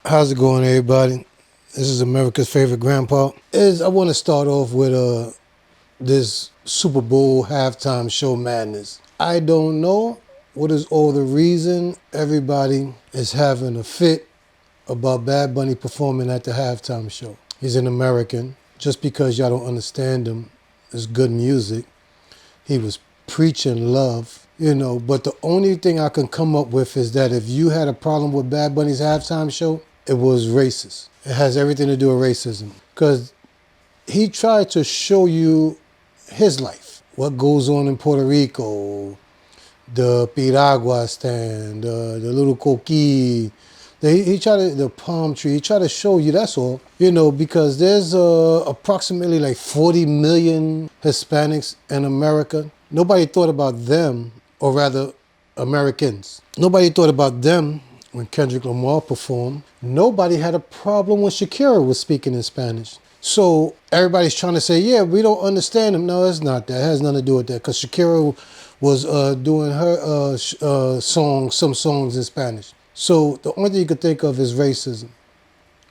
How's it going, everybody? This is America's favorite grandpa. I want to start off with this Super Bowl halftime show madness. I don't know what is all the reason everybody is having a fit about Bad Bunny performing at the halftime show. He's an American. Just because y'all don't understand him, it's good music. He was preaching love, but the only thing I can come up with is that if you had a problem with Bad Bunny's halftime show, it was racist. It has everything to do with racism. Because he tried to show you his life, what goes on in Puerto Rico, the piragua stand, the little coquí. He tried to, the palm tree, he tried to show you, that's all. Because there's approximately like 40 million Hispanics in America. Nobody thought about them, or rather, Americans. Nobody thought about them when Kendrick Lamar performed. Nobody had a problem when Shakira was speaking in Spanish. So everybody's trying to say, yeah, we don't understand him. No, it's not that. It has nothing to do with that. Because Shakira was doing her some songs in Spanish. So the only thing you could think of is racism.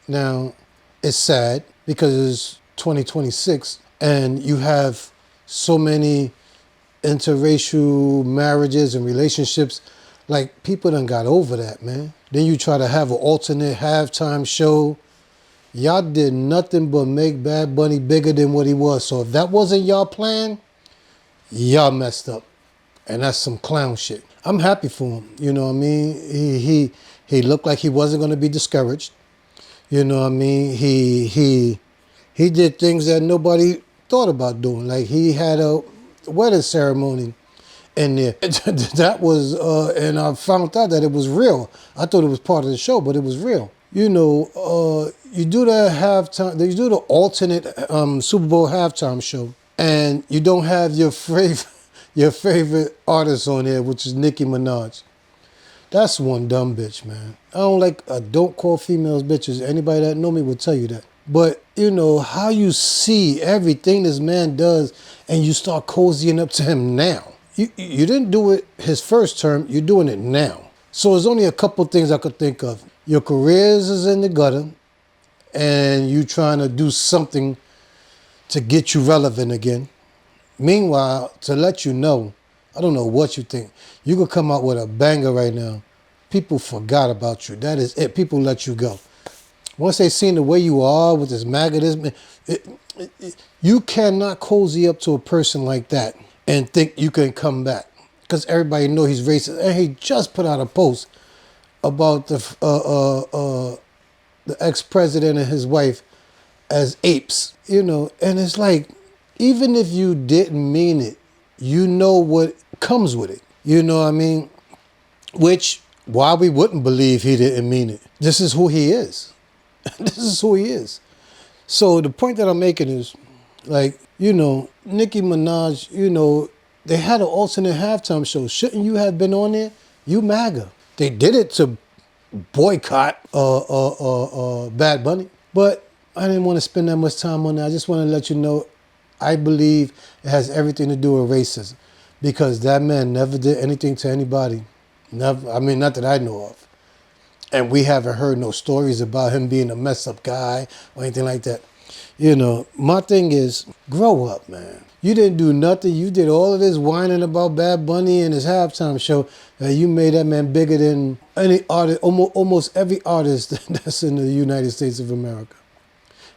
Now, it's sad because it's 2026 and you have so many interracial marriages and relationships. Like, people done got over that, man. Then you try to have an alternate halftime show. Y'all did nothing but make Bad Bunny bigger than what he was. So if that wasn't y'all plan, y'all messed up. And that's some clown shit. I'm happy for him. You know what I mean? He looked like he wasn't going to be discouraged. You know what I mean? He did things that nobody thought about doing. Like, he had a wedding ceremony in there. That was, and I found out that it was real. I thought it was part of the show, but it was real. You do the halftime, you do the alternate Super Bowl halftime show, and you don't have your favorite artist on there, which is Nicki Minaj. That's one dumb bitch, man. Don't call females bitches. Anybody that know me will tell you that. But, how you see everything this man does and you start cozying up to him now. You didn't do it his first term, you're doing it now. So there's only a couple things I could think of. Your careers is in the gutter and you trying to do something to get you relevant again. Meanwhile, to let you know, I don't know what you think. You could come out with a banger right now. People forgot about you. That is it. People let you go. Once they seen the way you are with this magnetism, you cannot cozy up to a person like that and think you can come back. Because everybody know he's racist. And he just put out a post about the ex-president and his wife as apes. And it's like, even if you didn't mean it, you know what comes with it. You know what I mean? Which, why we wouldn't believe he didn't mean it. This is who he is. This is who he is. So the point that I'm making is, like, Nicki Minaj, they had an alternate halftime show. Shouldn't you have been on there? You MAGA. They did it to boycott Bad Bunny. But I didn't want to spend that much time on that. I just want to let you know, I believe it has everything to do with racism. Because that man never did anything to anybody. Never. I mean, not that I know of. And we haven't heard no stories about him being a mess up guy or anything like that. My thing is, grow up, man. You didn't do nothing. You did all of this whining about Bad Bunny and his halftime show. And you made that man bigger than any artist, almost every artist that's in the United States of America.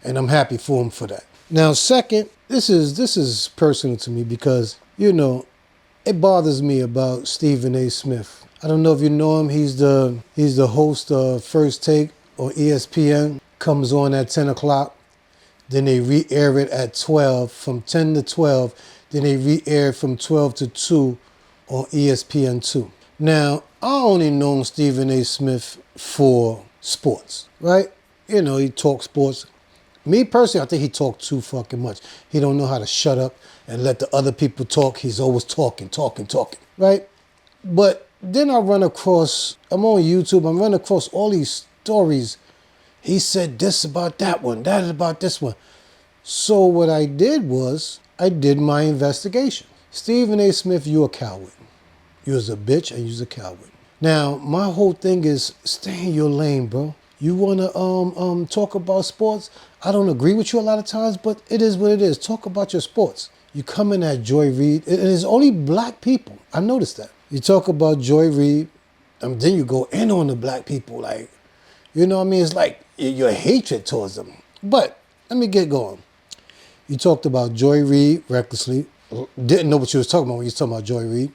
And I'm happy for him for that. Now, second, this is personal to me because, it bothers me about Stephen A. Smith. I don't know if you know him. He's the host of First Take on ESPN. Comes on at 10 o'clock. Then they re-air it at 12. From 10 to 12. Then they re-air from 12 to 2 on ESPN2. Now, I only know Stephen A. Smith for sports, right? He talks sports. Me personally, I think he talked too fucking much. He don't know how to shut up and let the other people talk. He's always talking, right? But then I'm on YouTube, I'm running across all these stories. He said this about that one, that about this one. So what I did was, I did my investigation. Stephen A. Smith, you a coward. You was a bitch and you's a coward. Now, my whole thing is, stay in your lane, bro. You wanna talk about sports. I don't agree with you a lot of times, but it is what it is. Talk about your sports. You come in at Joy Reid, and it's only black people. I noticed that. You talk about Joy Reid, and then you go in on the black people, like, you know what I mean? It's like your hatred towards them. But let me get going. You talked about Joy Reid recklessly. Didn't know what you was talking about when you was talking about Joy Reid.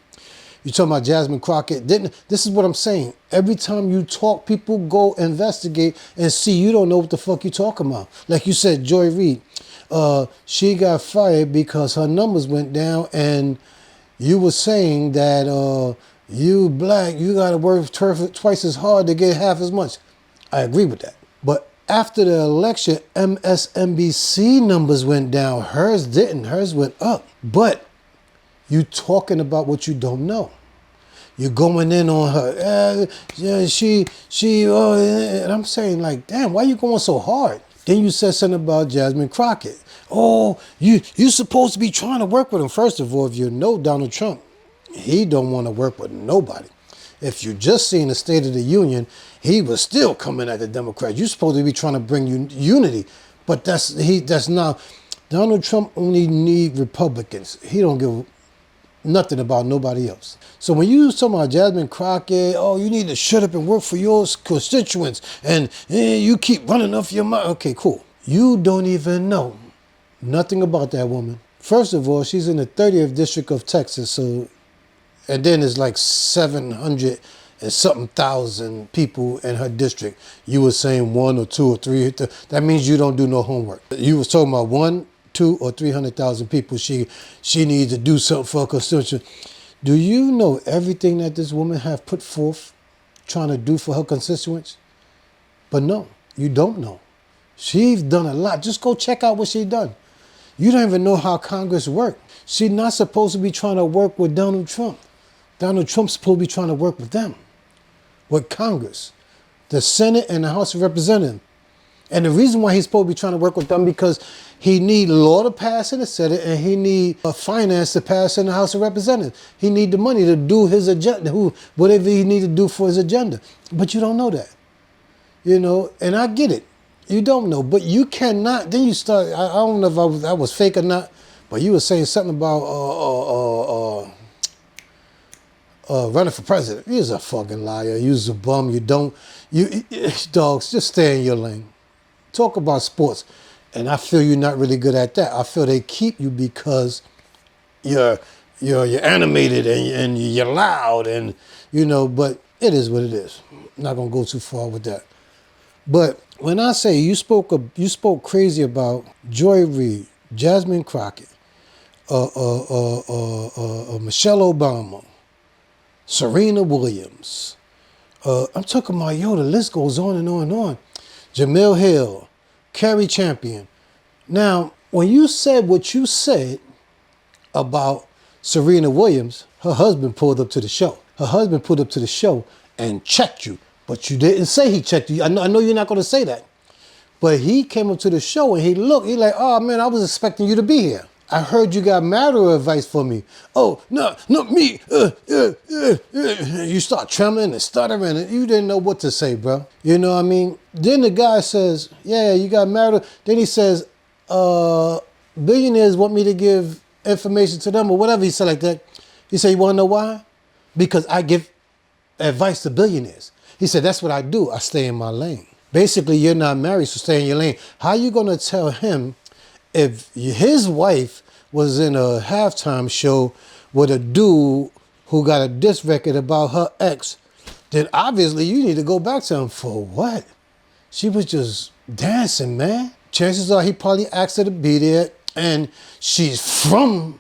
You talking about Jasmine Crockett. This is what I'm saying. Every time you talk, people go investigate and see you don't know what the fuck you talking about. Like you said, Joy Reid. She got fired because her numbers went down, and you were saying that you black, you gotta work twice as hard to get half as much. I agree with that. But after the election, MSNBC numbers went down. Hers didn't. Hers went up. But you talking about what you don't know. You're going in on her. Yeah, and I'm saying, like, damn, why you going so hard? Then you said something about Jasmine Crockett. Oh, you supposed to be trying to work with him. First of all, if you know Donald Trump, he don't want to work with nobody. If you just seen the State of the Union, he was still coming at the Democrats. You're supposed to be trying to bring unity, but that's not. Donald Trump only need Republicans. He don't give nothing about nobody else. So when you talking about Jasmine Crockett, oh, you need to shut up and work for your constituents, and you keep running off your mouth. Okay, cool. You don't even know nothing about that woman. First of all, she's in the 30th district of Texas, so. And then there's like 700 and something thousand people in her district. You were saying 1 or 2 or 3. That means you don't do no homework. You was talking about 1, 2, or 300,000 people. She needs to do something for her constituents. Do you know everything that this woman have put forth trying to do for her constituents? But no, you don't know. She's done a lot. Just go check out what she done. You don't even know how Congress works. She's not supposed to be trying to work with Donald Trump. Donald Trump's supposed to be trying to work with them, with Congress, the Senate and the House of Representatives. And the reason why he's supposed to be trying to work with them because he need law to pass in the Senate and he need finance to pass in the House of Representatives. He need the money to do his agenda, whatever he need to do for his agenda. But you don't know that, you know. And I get it, you don't know, but you cannot. Then you start. I don't know if that was fake or not, but you were saying something about running for president. You're a fucking liar. You're a bum. Dogs, just stay in your lane. Talk about sports. And I feel you're not really good at that. I feel they keep you because you're animated and you're loud and, you know, but it is what it is. I'm not going to go too far with that. But when I say you spoke crazy about Joy Reid, Jasmine Crockett, Michelle Obama, Serena Williams. I'm talking about, the list goes on and on and on. Jamil Hill, Carrie Champion. Now, when you said what you said about Serena Williams, her husband pulled up to the show. Her husband pulled up to the show and checked you, but you didn't say he checked you. I know you're not going to say that. But he came up to the show and he like, oh man, I was expecting you to be here. I heard you got marital advice for me. Oh, no, not me. You start trembling and stuttering and you didn't know what to say, bro. You know what I mean? Then the guy says, yeah, you got marital. Then he says, billionaires want me to give information to them or whatever he said like that. He said, you want to know why? Because I give advice to billionaires. He said, that's what I do. I stay in my lane. Basically, you're not married, so stay in your lane. How you going to tell him if his wife was in a halftime show with a dude who got a diss record about her ex, then obviously you need to go back to him for what? She was just dancing, man. Chances are he probably asked her to be there, and she's from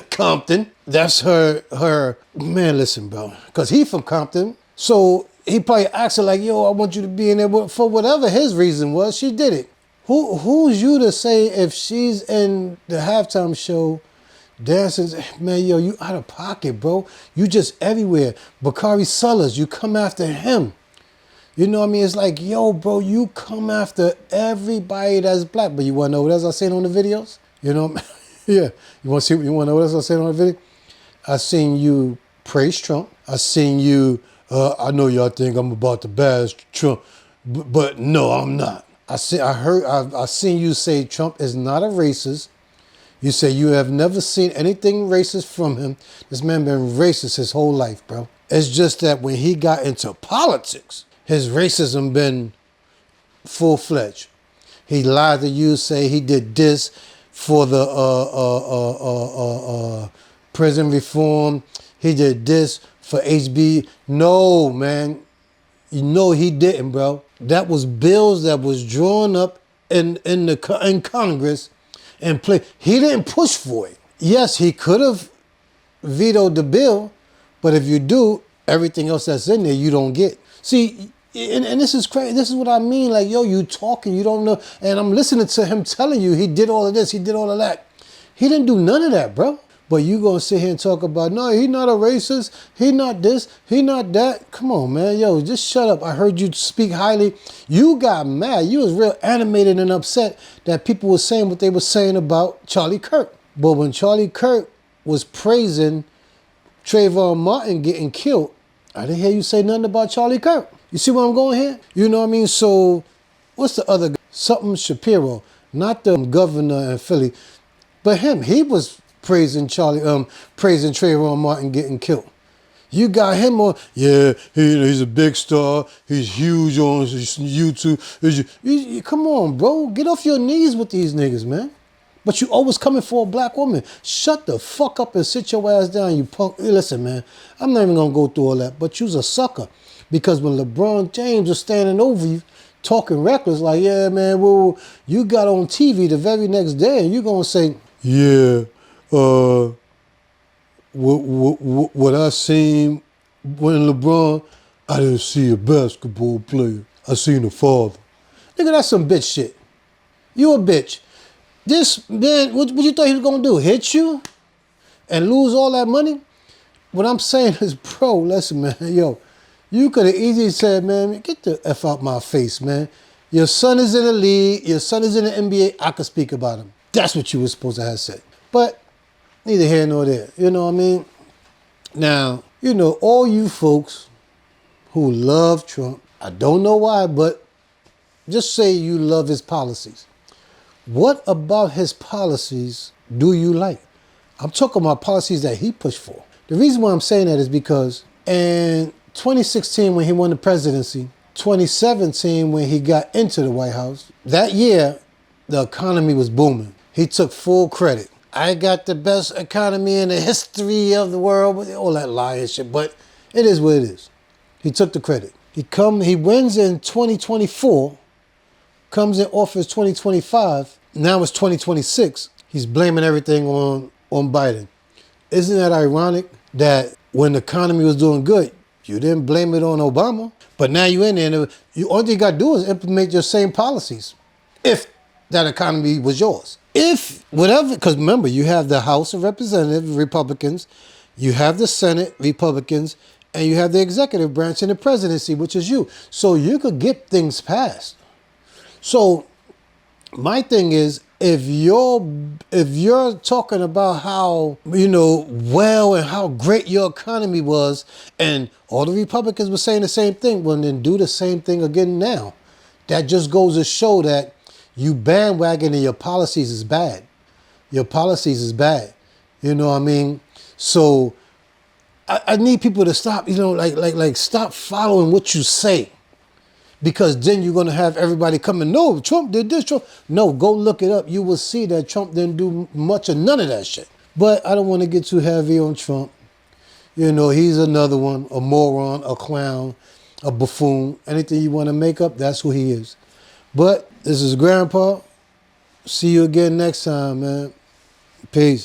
Compton. That's her man, listen, bro, because he from Compton. So he probably asked her like, yo, I want you to be in there for whatever his reason was. She did it. Who's you to say if she's in the halftime show dancing, man, yo, you out of pocket, bro. You just everywhere. Bakari Sellers, you come after him. You know what I mean? It's like, yo, bro, you come after everybody that's black. But you want to know what else I seen on the videos? You know, yeah. You want to know what else I seen on the video? I seen you praise Trump. I seen you, I know y'all think I'm about to bash Trump. But no, I'm not. I seen you say Trump is not a racist. You say you have never seen anything racist from him. This man been racist his whole life, bro. It's just that when he got into politics, his racism been full-fledged. He lied to you, say he did this for the prison reform. He did this for HB. No, man. You know he didn't, bro. That was bills that was drawn up in Congress and play. He didn't push for it. Yes, he could have vetoed the bill, but if you do, everything else that's in there you don't get. See, and this is crazy. This is what I mean. Like, yo, you talking, you don't know. And I'm listening to him telling you he did all of this, he did all of that. He didn't do none of that, bro. But you gonna sit here and talk about, no, he not a racist, he not this, he not that. Come on, man. Yo, just shut up. I heard you speak highly. You got mad. You was real animated and upset that people were saying what they were saying about Charlie Kirk. But when Charlie Kirk was praising Trayvon Martin getting killed, I didn't hear you say nothing about Charlie Kirk. You see where I'm going here? You know what I mean? So, what's the other guy? Something Shapiro, not the governor in Philly, but him. He was praising praising Trayvon Martin getting killed. You got him on, yeah, he's a big star. He's huge on YouTube. Come on, bro. Get off your knees with these niggas, man. But you always coming for a black woman. Shut the fuck up and sit your ass down, you punk. Listen, man, I'm not even going to go through all that, but you's a sucker. Because when LeBron James was standing over you, talking reckless, like, yeah, man, well, you got on TV the very next day, and you're going to say, yeah, what I seen when LeBron, I didn't see a basketball player. I seen a father. Nigga, that's some bitch shit. You a bitch. This man, what you thought he was gonna do? Hit you and lose all that money? What I'm saying is, bro, listen, man, yo, you could have easily said, man, get the F out my face, man. Your son is in the league, your son is in the NBA, I could speak about him. That's what you were supposed to have said. But neither here nor there, you know what I mean? Now, you know, all you folks who love Trump, I don't know why, but just say you love his policies. What about his policies do you like? I'm talking about policies that he pushed for. The reason why I'm saying that is because in 2016 when he won the presidency, 2017 when he got into the White House, that year the economy was booming. He took full credit. I got the best economy in the history of the world, all that lying shit, but it is what it is. He took the credit. He wins in 2024, comes in office 2025, now it's 2026. He's blaming everything on Biden. Isn't that ironic that when the economy was doing good, you didn't blame it on Obama, but now you're in there and all you got to do is implement your same policies if that economy was yours. If whatever, because remember, you have the House of Representatives, Republicans, you have the Senate, Republicans, and you have the executive branch and the presidency, which is you. So you could get things passed. So my thing is, if you're talking about how, you know, well and how great your economy was, and all the Republicans were saying the same thing, well, then do the same thing again now. That just goes to show that you bandwagon and your policies is bad. Your policies is bad. You know what I mean? So I need people to stop, you know, like stop following what you say. Because then you're going to have everybody coming, no, Trump did this, Trump. No, go look it up. You will see that Trump didn't do much of none of that shit. But I don't want to get too heavy on Trump. You know, he's another one, a moron, a clown, a buffoon. Anything you want to make up, that's who he is. But this is Grandpa. See you again next time, man. Peace.